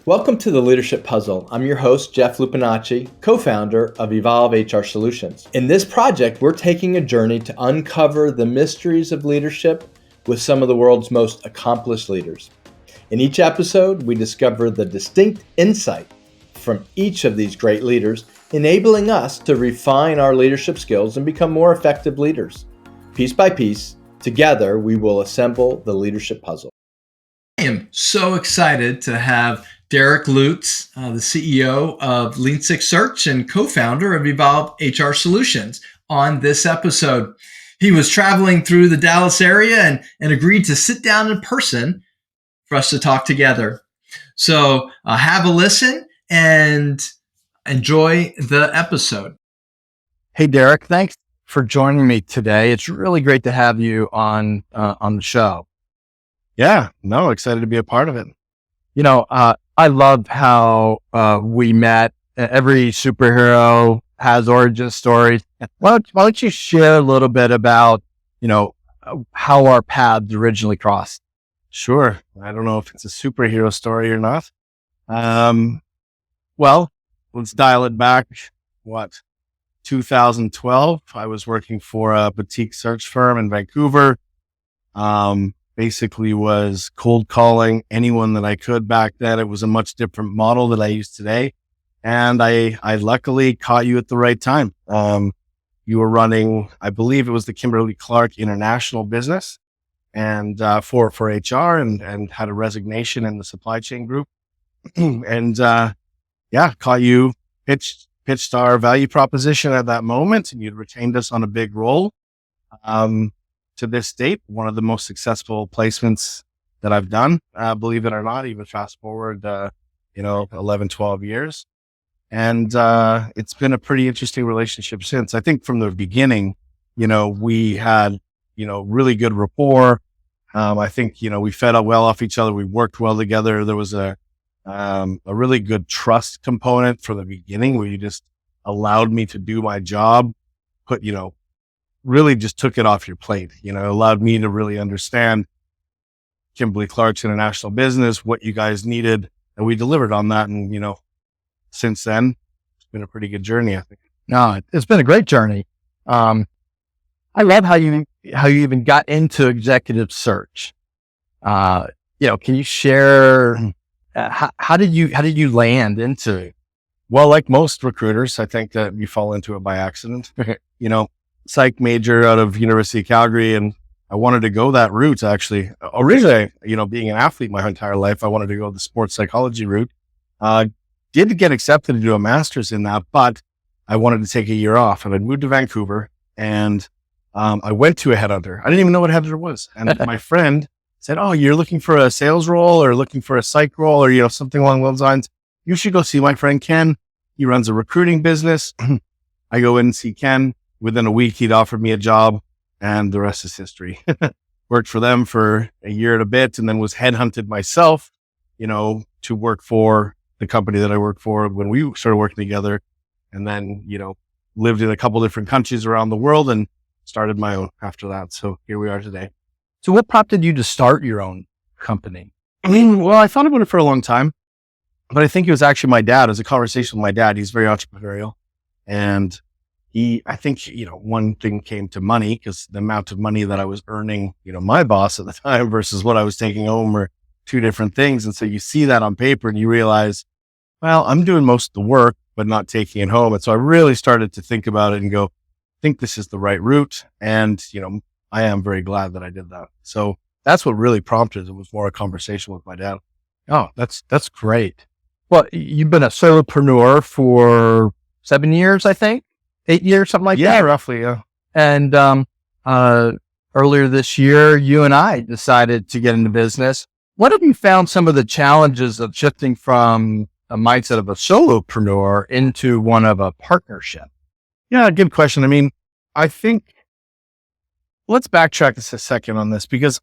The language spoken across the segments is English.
Welcome to the Leadership Puzzle. I'm your host, Jeff Lupinacci, co-founder of Evolve HR Solutions. In this project, we're taking a journey to uncover the mysteries of leadership with some of the world's most accomplished leaders. In each episode, we discover the distinct insight from each of these great leaders, enabling us to refine our leadership skills and become more effective leaders. Piece by piece, together, we will assemble the leadership puzzle. I am so excited to have Derek Lutz, the CEO of Lean Six Search and co-founder of Evolve HR Solutions, on this episode. He was traveling through the Dallas area and agreed to sit down in person for us to talk together. So have a listen and enjoy the episode. Hey, Derek, thanks for joining me today. It's really great to have you on the show. Yeah, no, excited to be a part of it. You know, I love how we met. Every superhero has origin stories. Why don't you share a little bit about, how our paths originally crossed? Sure. I don't know if it's a superhero story or not. Well, let's dial it back. 2012, I was working for a boutique search firm in Vancouver. Basically was cold calling anyone that I could back then. It was a much different model than I use today. And I luckily caught you at the right time. You were running, I believe it was the Kimberly Clark international business and for HR and had a resignation in the supply chain group. And caught you, pitched our value proposition at that moment, and you'd retained us on a big role. To this date, one of the most successful placements that I've done, believe it or not, even fast forward, 11, 12 years. And it's been a pretty interesting relationship since. I think from the beginning, we had, really good rapport. I think, we fed up well off each other. We worked well together. There was a really good trust component from the beginning where you just allowed me to do my job, really just took it off your plate, allowed me to really understand Kimberly Clark's international business, what you guys needed, and we delivered on that. And, since then, it's been a pretty good journey, I think. No, it's been a great journey. I love how you even got into executive search. Can you share, how did you land into it? Well, like most recruiters, I think that you fall into it by accident, psych major out of University of Calgary. And I wanted to go that route, actually. Originally, being an athlete my entire life, I wanted to go the sports psychology route. Did get accepted to do a master's in that, but I wanted to take a year off, and I'd moved to Vancouver, and I went to a headhunter. I didn't even know what headhunter was. And my friend said, "Oh, you're looking for a sales role or looking for a psych role or, something along those lines. You should go see my friend Ken. He runs a recruiting business." I go in and see Ken. Within a week, he'd offered me a job, and the rest is history. Worked for them for a year and a bit, and then was headhunted myself, to work for the company that I worked for when we started working together. And then, lived in a couple different countries around the world and started my own after that. So here we are today. So what prompted you to start your own company? Well, I thought about it for a long time, but I think it was actually my dad. It was a conversation with my dad. He's very entrepreneurial. And I think, one thing came to money, because the amount of money that I was earning, my boss at the time versus what I was taking home were two different things. And so you see that on paper and you realize, well, I'm doing most of the work, but not taking it home. And so I really started to think about it and go, I think this is the right route. And, I am very glad that I did that. So that's what really prompted it. It was more a conversation with my dad. Oh, that's great. Well, you've been a solopreneur for 7 years, I think. 8 years, something like that? Yeah, roughly, yeah. And earlier this year, you and I decided to get into business. What have you found some of the challenges of shifting from a mindset of a solopreneur into one of a partnership? Yeah, good question. I mean, I think, let's backtrack a second on this, because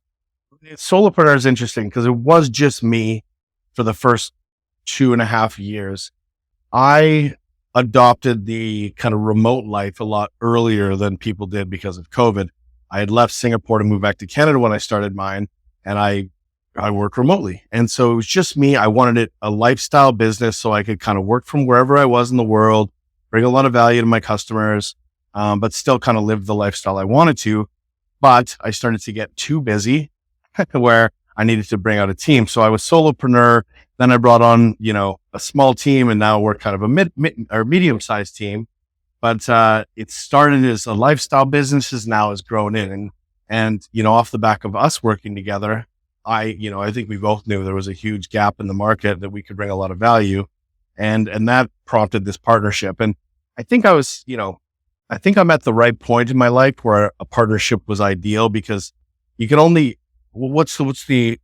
solopreneur is interesting because it was just me for the first 2.5 years. I adopted the kind of remote life a lot earlier than people did because of COVID. I had left Singapore to move back to Canada when I started mine, and I work remotely. And so it was just me. I wanted it a lifestyle business so I could kind of work from wherever I was in the world, bring a lot of value to my customers, but still kind of live the lifestyle I wanted to. But I started to get too busy where I needed to bring out a team. So I was solopreneur. Then I brought on, a small team, and now we're kind of a medium-sized team. But it started as a lifestyle business, now has grown in. And, off the back of us working together, I think we both knew there was a huge gap in the market that we could bring a lot of value. And that prompted this partnership. And I think I'm at the right point in my life where a partnership was ideal, because you can only, what's the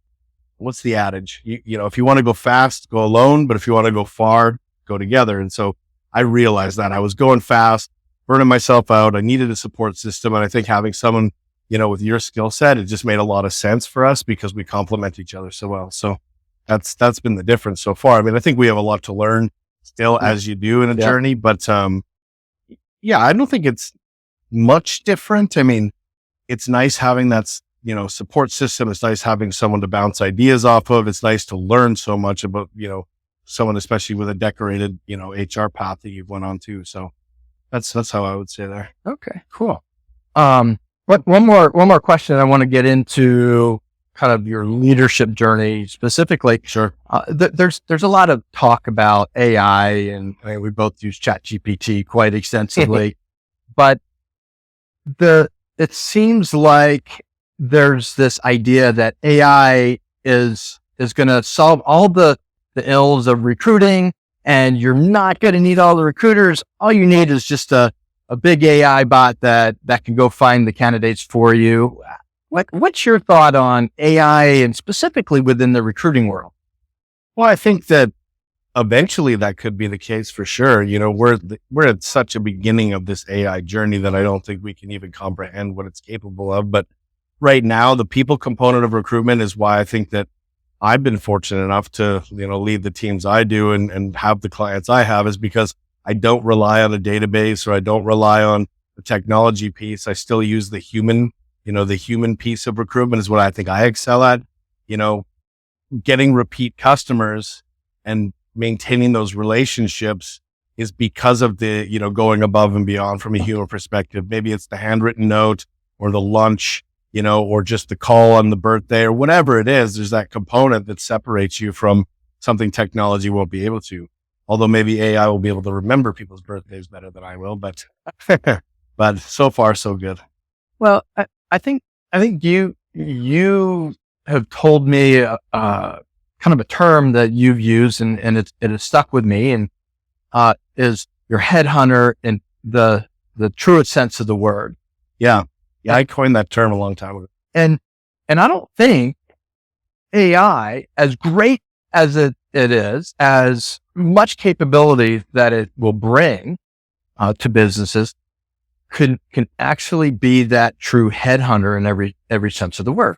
adage? If you want to go fast, go alone, but if you want to go far, go together. And so I realized that I was going fast, burning myself out. I needed a support system. And I think having someone, with your skill set, it just made a lot of sense for us because we complement each other so well. So that's been the difference so far. I mean, I think we have a lot to learn still, as you do in a journey, but I don't think it's much different. I mean, it's nice having that, support system. It's nice having someone to bounce ideas off of. It's nice to learn so much about, someone, especially with a decorated, HR path that you've went on to. So that's how I would say there. Okay, cool. One more question. I want to get into kind of your leadership journey specifically. Sure. There's a lot of talk about AI, and I mean, we both use ChatGPT quite extensively, but it seems like there's this idea that AI is going to solve all the ills of recruiting, and you're not going to need all the recruiters. All you need is just a big AI bot that can go find the candidates for you. What's your thought on AI, and specifically within the recruiting world? Well, I think that eventually that could be the case for sure. We're at such a beginning of this AI journey that I don't think we can even comprehend what it's capable of. But right now, the people component of recruitment is why I think that I've been fortunate enough to, lead the teams I do and have the clients I have, is because I don't rely on a database, or I don't rely on the technology piece. I still use the human piece of recruitment is what I think I excel at. Getting repeat customers and maintaining those relationships is because of the, going above and beyond from a human perspective. Maybe it's the handwritten note or the lunch, or just the call on the birthday or whatever it is. There's that component that separates you from something technology won't be able to. Although maybe AI will be able to remember people's birthdays better than I will, but so far so good. Well, I think you have told me kind of a term that you've used, and it has stuck with me, and is your headhunter in the truest sense of the word. Yeah, I coined that term a long time ago. And I don't think AI, as great as it is, as much capability that it will bring to businesses, can actually be that true headhunter in every sense of the word.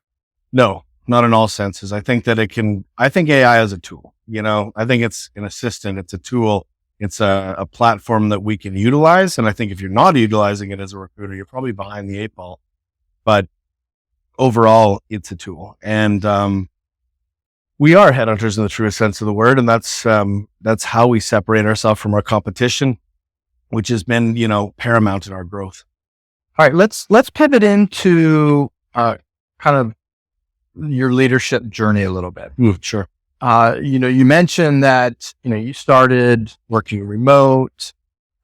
No, not in all senses. I think that I think AI is a tool. I think it's an assistant. It's a tool. It's a platform that we can utilize. And I think if you're not utilizing it as a recruiter, you're probably behind the eight ball. But overall, it's a tool. And we are headhunters in the truest sense of the word. And that's how we separate ourselves from our competition, which has been, paramount in our growth. All right, let's pivot into kind of your leadership journey a little bit. Sure. You mentioned that, you started working remote.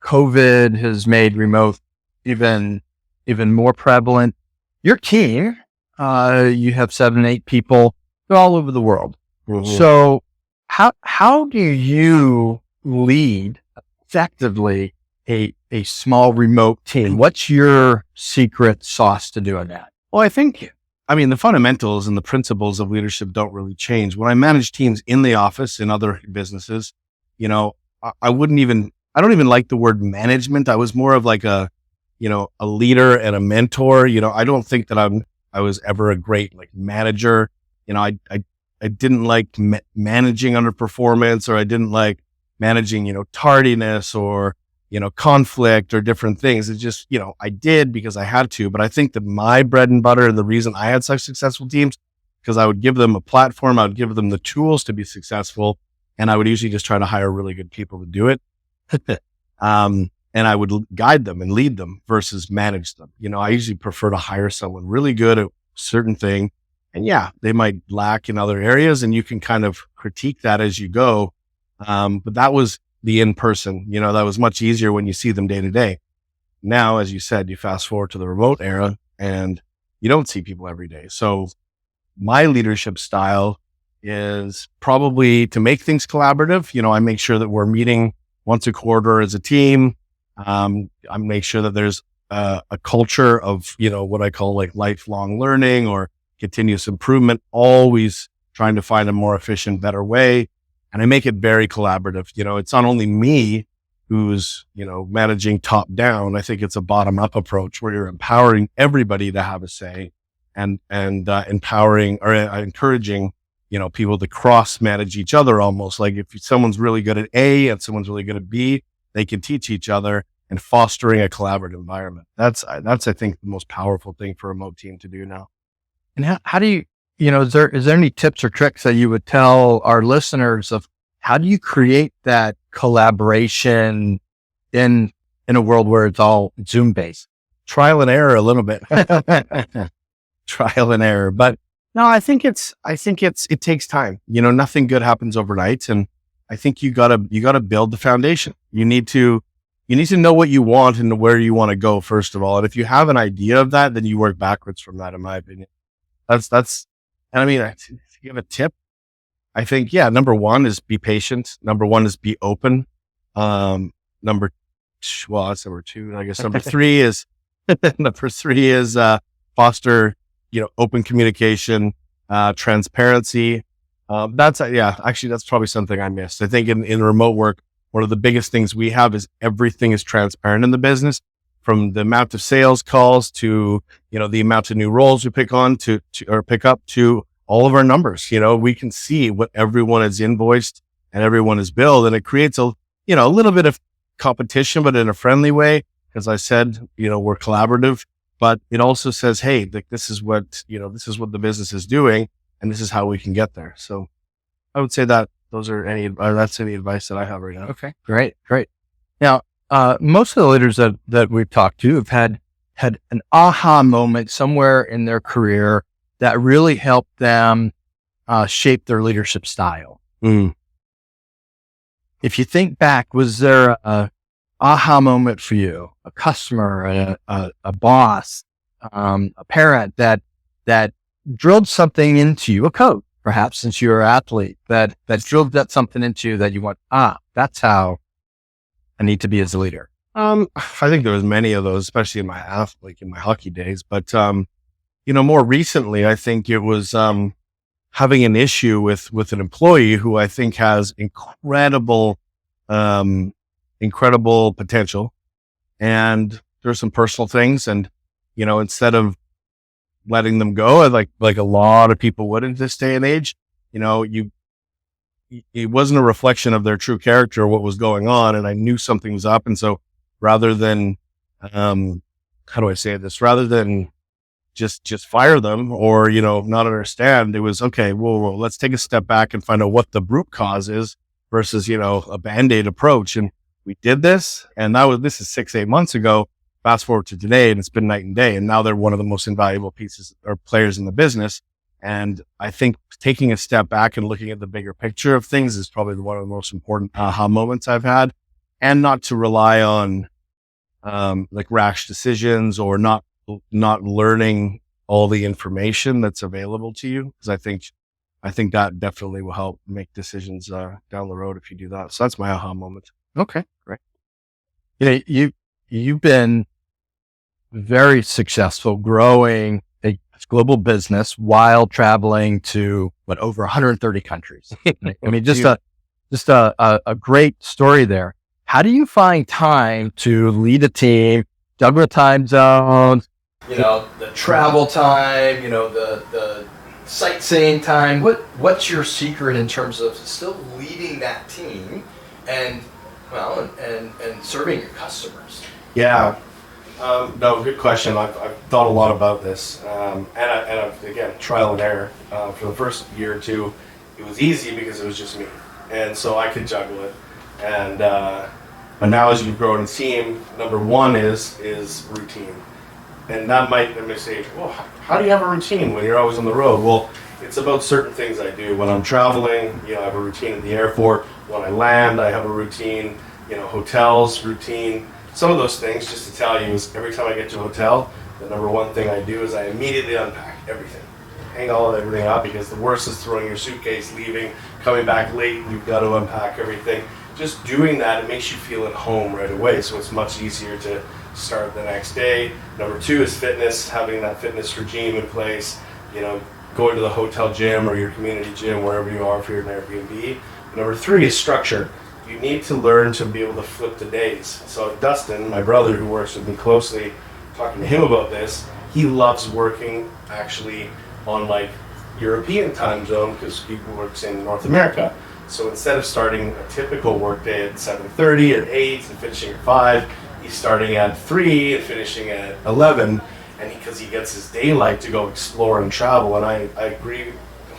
COVID has made remote even more prevalent. Your team, you have 7-8 people. They're all over the world. Mm-hmm. So how do you lead effectively a small remote team? What's your secret sauce to doing that? Well, the fundamentals and the principles of leadership don't really change. When I manage teams in the office in other businesses, I don't even like the word management. I was more of like a leader and a mentor. I don't think that I was ever a great manager. I didn't like managing underperformance, or I didn't like managing, tardiness or, conflict or different things. It's just, I did because I had to, but I think that my bread and butter and the reason I had such successful teams because I would give them a platform, I would give them the tools to be successful, and I would usually just try to hire really good people to do it. And I would guide them and lead them versus manage them. I usually prefer to hire someone really good at a certain thing. And yeah, they might lack in other areas, and you can kind of critique that as you go. But that was the in-person, that was much easier when you see them day to day. Now, as you said, you fast forward to the remote era and you don't see people every day. So my leadership style is probably to make things collaborative. I make sure that we're meeting once a quarter as a team. I make sure that there's a culture of, what I call like lifelong learning or continuous improvement, always trying to find a more efficient, better way. And I make it very collaborative. It's not only me who's, managing top down. I think it's a bottom up approach where you're empowering everybody to have a say and empowering or encouraging, people to cross manage each other almost. Like if someone's really good at A and someone's really good at B, they can teach each other, and fostering a collaborative environment. That's I think the most powerful thing for a remote team to do now. And how do you, is there any tips or tricks that you would tell our listeners of how do you create that collaboration in a world where it's all Zoom based? Trial and error a little bit. Trial and error. But no, I think it takes time. Nothing good happens overnight. And I think you gotta build the foundation. You need to know what you want and where you want to go, first of all. And if you have an idea of that, then you work backwards from that, in my opinion. And I mean, to give a tip, I think, number one is be patient. Number one is be open. That's number two. I guess number three is, foster, open communication, transparency. That's probably something I missed. I think in remote work, one of the biggest things we have is everything is transparent in the business, from the amount of sales calls to, the amount of new roles we pick on to pick up to all of our numbers. We can see what everyone is invoiced and everyone is billed, and it creates a little bit of competition, but in a friendly way. As I said, we're collaborative, but it also says, hey, this is what the business is doing, and this is how we can get there. So I would say that that's any advice that I have right now. Okay, great. Now, most of the leaders that we've talked to have had an aha moment somewhere in their career that really helped them shape their leadership style. Mm. If you think back, was there a aha moment for you, a customer, a boss, a parent that drilled something into you, a coach, perhaps, since you're an athlete, that drilled that something into you that you went, that's how I need to be as a leader? I think there was many of those, especially in my hockey days. But, more recently, I think it was, having an issue with an employee who I think has incredible potential. And there's some personal things, and, instead of letting them go, like a lot of people would in this day and age, it wasn't a reflection of their true character or what was going on. And I knew something was up. And so rather than, how do I say this? Rather than just fire them or, not understand, it was, okay, whoa, let's take a step back and find out what the root cause is versus, a Band-Aid approach. And we did this, and this is 6-8 months ago. Fast forward to today, and it's been night and day. And now they're one of the most invaluable pieces or players in the business. And I think taking a step back and looking at the bigger picture of things is probably one of the most important aha moments I've had, and not to rely on, rash decisions or not learning all the information that's available to you. Because I think that definitely will help make decisions, down the road if you do that. So that's my aha moment. Okay, great. You've been very successful growing a global business while traveling to over 130 countries. I mean, just a great story there. How do you find time to lead a team, juggle time zones, the travel time, the sightseeing time? What's your secret in terms of still leading that team and serving your customers? Yeah. No, good question. I've thought a lot about this, again, trial and error. For the first year or two, it was easy because it was just me, and so I could juggle it. And but now, as you grow in a team, number one is routine, and that might say, well, how do you have a routine when you're always on the road? Well, it's about certain things I do when I'm traveling. I have a routine at the airport. When I land, I have a routine. Hotels, routine. Some of those things, just to tell you, is every time I get to a hotel, the number one thing I do is I immediately unpack everything. Hang all of everything up, because the worst is throwing your suitcase, leaving, coming back late, you've got to unpack everything. Just doing that, it makes you feel at home right away, so it's much easier to start the next day. Number two is fitness, having that fitness regime in place, going to the hotel gym or your community gym, wherever you are, if you're an Airbnb. Number three is structure. You need to learn to be able to flip the days. So Dustin, my brother, who works with me closely, talking to him about this, he loves working actually on European time zone, because he works in North America. So instead of starting a typical workday at 7:30 or 8 and finishing at 5, he's starting at 3 and finishing at 11, and because he gets his daylight to go explore and travel. And I agree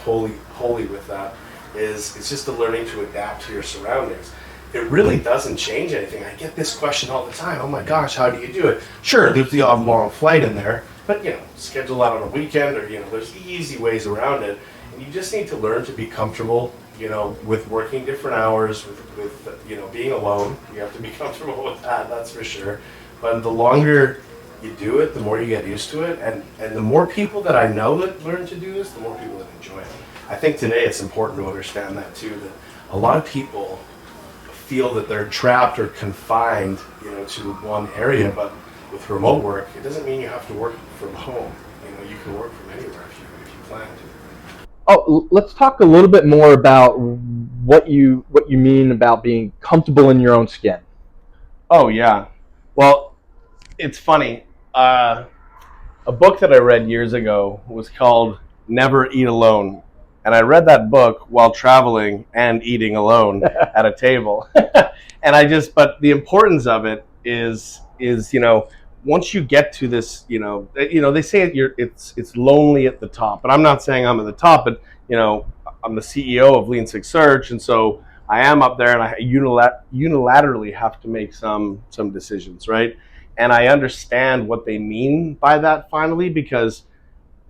wholly with that. It's just the learning to adapt to your surroundings. It really doesn't change anything. I get this question all the time. Oh my gosh, how do you do it? Sure, there's the odd long flight in there, but schedule that on a weekend, or there's easy ways around it. And you just need to learn to be comfortable, with working different hours, with being alone. You have to be comfortable with that, that's for sure. But the longer you do it, the more you get used to it, and the more people that I know that learn to do this, the more people that enjoy it. I think today it's important to understand that too, that a lot of people feel that they're trapped or confined, to one area. But with remote work, it doesn't mean you have to work from home. You can work from anywhere if you plan to. Oh, let's talk a little bit more about what you mean about being comfortable in your own skin. Oh yeah, well, it's funny. A book that I read years ago was called Never Eat Alone. And I read that book while traveling and eating alone at a table. But the importance of it is once you get to this, they say it's lonely at the top. And I'm not saying I'm at the top, but I'm the CEO of Lean Six Search, and so I am up there, and I unilaterally have to make some decisions, right? And I understand what they mean by that finally, because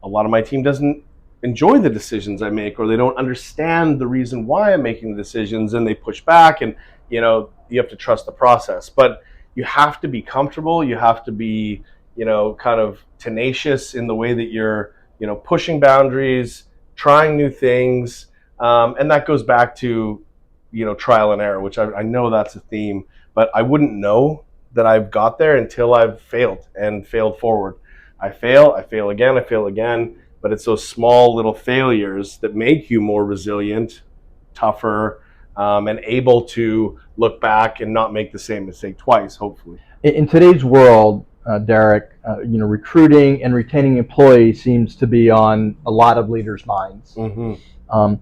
a lot of my team doesn't enjoy the decisions I make, or they don't understand the reason why I'm making the decisions, and they push back, and you have to trust the process. But you have to be comfortable, you have to be kind of tenacious in the way that you're pushing boundaries, trying new things, and that goes back to trial and error, which I know that's a theme, but I wouldn't know that I've got there until I've failed and failed forward. I fail again, but it's those small little failures that make you more resilient, tougher, and able to look back and not make the same mistake twice, hopefully. In today's world, Derek, recruiting and retaining employees seems to be on a lot of leaders' minds. Mm-hmm.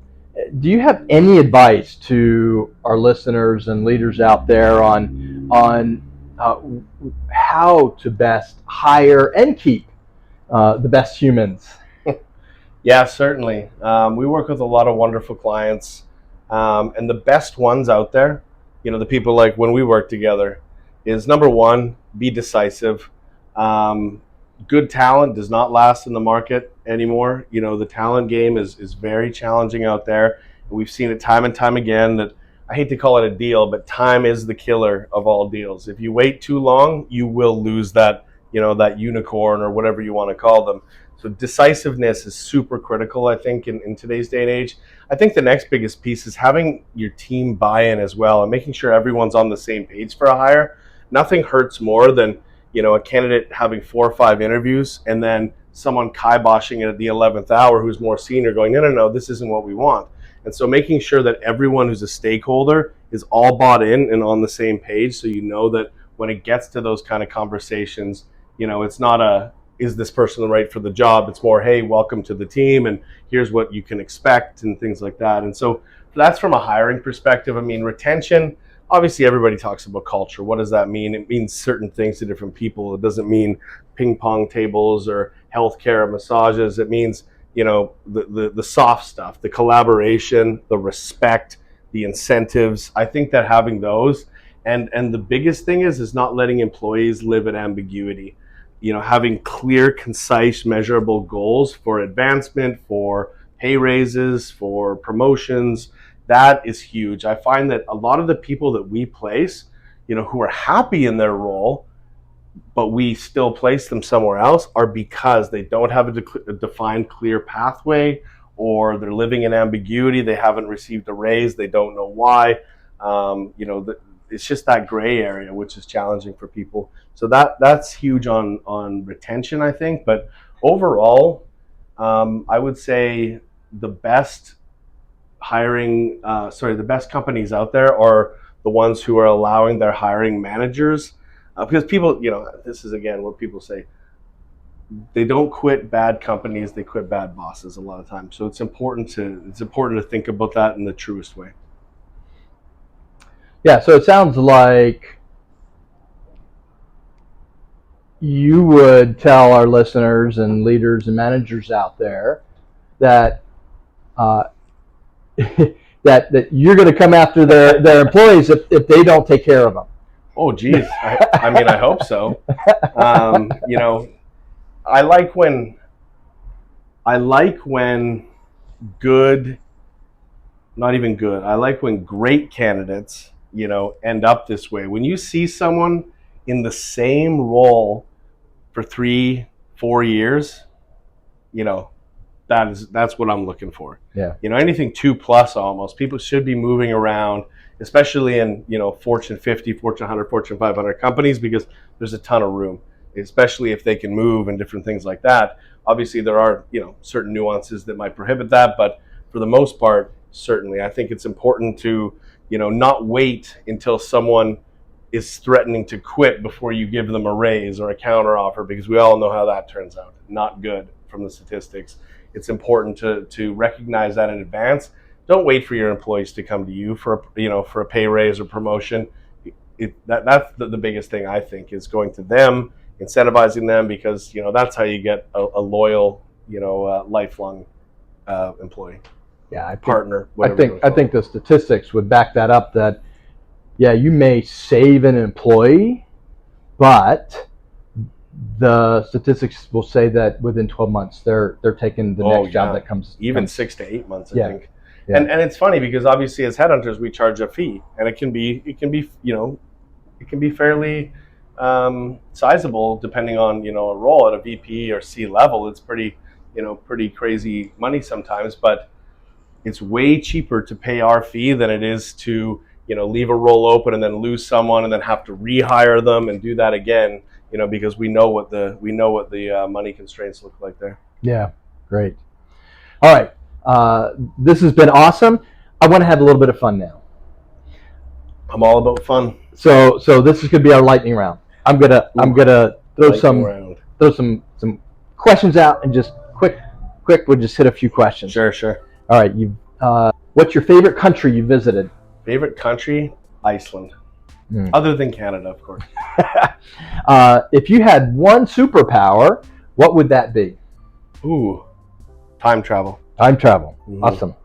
Do you have any advice to our listeners and leaders out there on how to best hire and keep the best humans? Yeah, certainly. We work with a lot of wonderful clients, and the best ones out there, the people like when we work together, is number one, be decisive. Good talent does not last in the market anymore. The talent game is very challenging out there. We've seen it time and time again that, I hate to call it a deal, but time is the killer of all deals. If you wait too long, you will lose that unicorn or whatever you want to call them. So decisiveness is super critical, I think, in today's day and age. I think the next biggest piece is having your team buy-in as well, and making sure everyone's on the same page for a hire. Nothing hurts more than a candidate having 4 or 5 interviews and then someone kiboshing it at the 11th hour who's more senior going, no, this isn't what we want. And so making sure that everyone who's a stakeholder is all bought in and on the same page, so that when it gets to those kind of conversations, it's not is this person right for the job? It's more, hey, welcome to the team, and here's what you can expect, and things like that. And so that's from a hiring perspective. I mean, retention, obviously everybody talks about culture. What does that mean? It means certain things to different people. It doesn't mean ping pong tables or healthcare, massages. It means, the soft stuff, the collaboration, the respect, the incentives. I think that having those, and the biggest thing is not letting employees live in ambiguity. Having clear, concise, measurable goals for advancement, for pay raises, for promotions. That is huge. I find that a lot of the people that we place, who are happy in their role, but we still place them somewhere else, are because they don't have a defined, clear pathway, or they're living in ambiguity. They haven't received a raise. They don't know why. It's just that gray area, which is challenging for people. So that's huge on retention, I think. But overall, I would say the best the best companies out there are the ones who are allowing their hiring managers, because people, this is again what people say, they don't quit bad companies, they quit bad bosses a lot of times. So it's important to think about that in the truest way. Yeah, so it sounds like you would tell our listeners and leaders and managers out there that that you're going to come after their employees if they don't take care of them. Oh, geez. I hope so. I like when good, not even good, I like when great candidates, end up this way. When you see someone in the same role for 3-4 years, that's what I'm looking for. Yeah. Anything 2+ almost. People should be moving around, especially in, Fortune 50, Fortune 100, Fortune 500 companies, because there's a ton of room, especially if they can move and different things like that. Obviously there are, certain nuances that might prohibit that, but for the most part, certainly, I think it's important to, not wait until someone is threatening to quit before you give them a raise or a counter offer, because we all know how that turns out. Not good from the statistics. It's important to recognize that in advance. Don't wait for your employees to come to you for a pay raise or promotion. That's the biggest thing, I think, is going to them, incentivizing them, because that's how you get a loyal, lifelong employee. Yeah, partner. I think the statistics would back that up. That you may save an employee, but the statistics will say that within 12 months they're taking the next job that comes. Even 6 to 8 months, I think. Yeah. And it's funny because obviously as headhunters we charge a fee, and it can be fairly sizable depending on a role at a VP or C level. It's pretty crazy money sometimes, but it's way cheaper to pay our fee than it is to leave a role open and then lose someone and then have to rehire them and do that again. Because we know what the money constraints look like there. Yeah, great. All right, this has been awesome. I want to have a little bit of fun now. I'm all about fun. So this is going to be our lightning round. I'm gonna throw some questions out and just quick. We'll just hit a few questions. Sure. All right, what's your favorite country you visited? Favorite country? Iceland. Other than Canada, of course. If you had one superpower, what would that be? Ooh, time travel. Time travel. Mm-hmm. Awesome.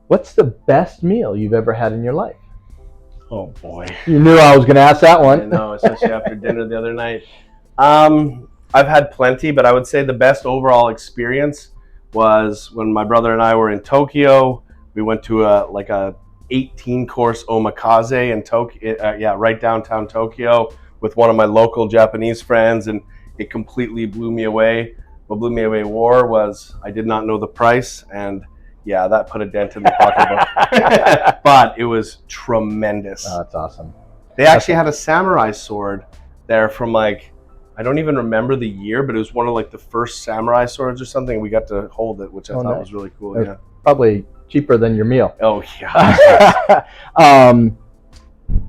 What's the best meal you've ever had in your life? Oh boy. You knew I was going to ask that one. I know, especially after dinner the other night. I've had plenty, but I would say the best overall experience was when my brother and I were in Tokyo. We went to a 18-course omakase in Tokyo, right downtown Tokyo, with one of my local Japanese friends, and it completely blew me away. What blew me away was I did not know the price, and that put a dent in the pocketbook. But it was tremendous. Oh, that's awesome. They actually had a samurai sword there from I don't even remember the year, but it was one of the first samurai swords or something. We got to hold it, which I thought was really cool. Yeah, probably cheaper than your meal. Oh yeah.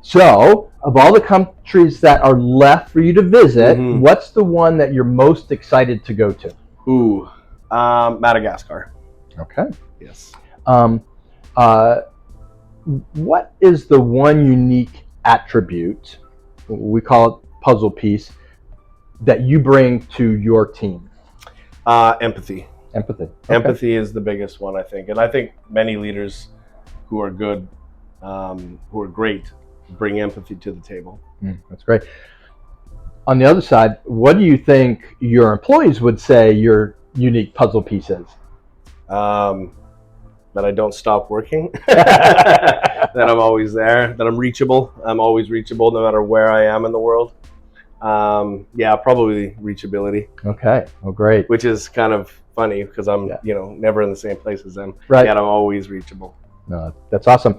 So, of all the countries that are left for you to visit, what's the one that you're most excited to go to? Ooh, Madagascar. Okay. Yes. what is the one unique attribute, we call it puzzle piece, that you bring to your team? Empathy. Empathy. Okay. Empathy is the biggest one, I think. And I think many leaders who are good, who are great, bring empathy to the table. That's great. On the other side, what do you think your employees would say your unique puzzle piece is? That I don't stop working, that I'm always there, that I'm reachable. I'm always reachable no matter where I am in the world. Probably reachability. Okay. Oh, great. Which is kind of funny because I'm, never in the same place as them. Right. Yet I'm always reachable. No, that's awesome.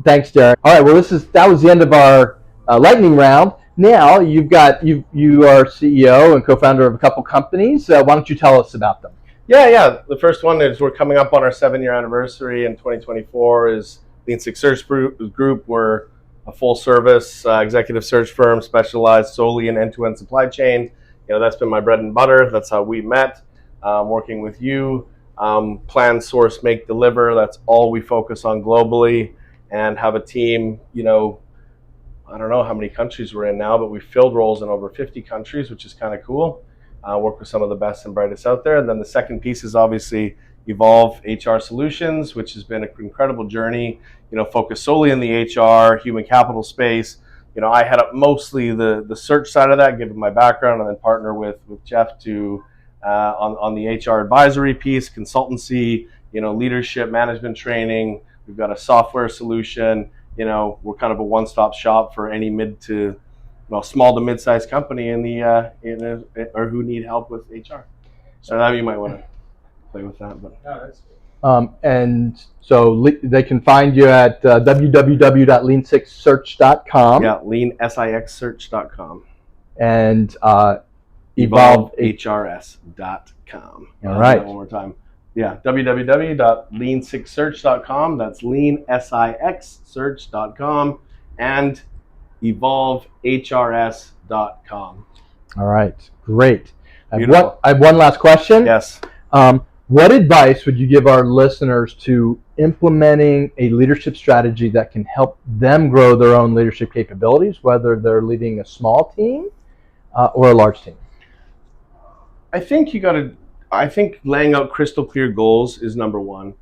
Thanks, Derek. All right. Well, that was the end of our lightning round. Now you are CEO and co-founder of a couple companies. Why don't you tell us about them? Yeah. The first one is we're coming up on our 7-year anniversary in 2024 is Lean Six Search Group. We're a full service executive search firm specialized solely in end-to-end supply chain. That's been my bread and butter. That's how we met. Working with you, plan, source, make, deliver. That's all we focus on globally, and have a team, I don't know how many countries we're in now, but we've filled roles in over 50 countries, which is kind of cool. Work with some of the best and brightest out there. And then the second piece is obviously Evolve HR Solutions, which has been an incredible journey, focused solely in the HR, human capital space. I head up mostly the search side of that, given my background, and then partner with Jeff to on the HR advisory piece, consultancy, leadership, management training. We've got a software solution. We're kind of a one-stop shop for any small to mid-sized company or who need help with HR. So that you might want to play with that. But and so they can find you at www.lean6search.com. Yeah, leansixsearch.com. And evolvehrs.com. All right. One more time. Yeah, www.leansixsearch.com. That's leansixsearch.com and evolvehrs.com. All right, great. I Beautiful. have one last question. Yes. What advice would you give our listeners to implementing a leadership strategy that can help them grow their own leadership capabilities, whether they're leading a small team or a large team? I think laying out crystal clear goals is number one.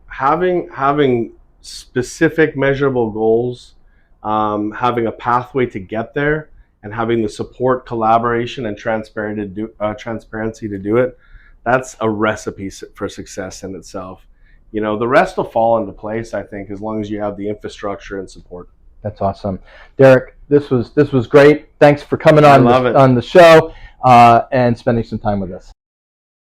Having specific measurable goals, having a pathway to get there, and having the support, collaboration, and transparency to do it, that's a recipe for success in itself. The rest will fall into place, I think, as long as you have the infrastructure and support. That's awesome. Derek, this was great. Thanks for coming on the show and spending some time with us.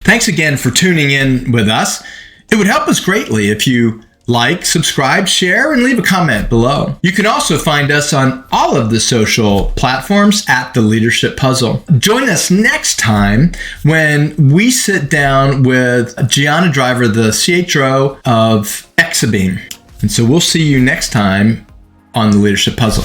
Thanks again for tuning in with us. It would help us greatly if you like, subscribe, share, and leave a comment below. You can also find us on all of the social platforms at The Leadership Puzzle. Join us next time when we sit down with Gianna Driver, the CHRO of Exabeam. And so we'll see you next time on The Leadership Puzzle.